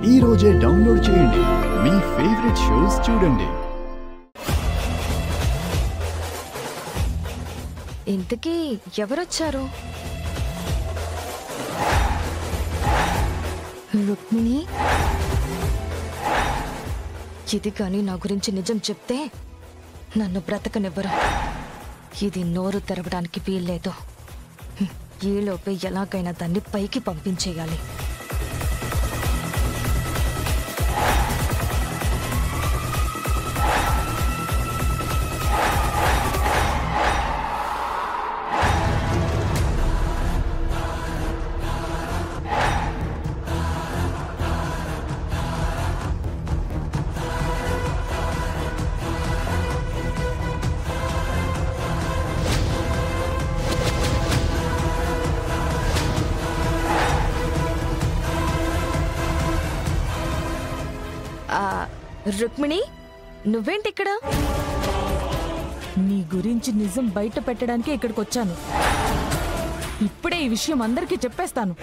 ఈ రోజే డౌన్లోడ్ చేయండి, మీ ఫేవరెట్ షోస్ చూడండి. ఇంతకీ ఎవరొచ్చారు? రుక్మిణి, ఇది కానీ నా గురించి నిజం చెప్తే నన్ను బ్రతకనివ్వరు. ఇది నోరు తెరవడానికి వీల్లేదు. ఈలోపే ఎలాగైనా దాన్ని పైకి పంపించేయాలి. రుక్మిణి, నువ్వేంటి ఇక్కడ? నీ గురించి నిజం బయట పెట్టడానికి ఇక్కడికి వచ్చాను. ఇప్పుడే ఈ విషయం అందరికీ చెప్పేస్తాను.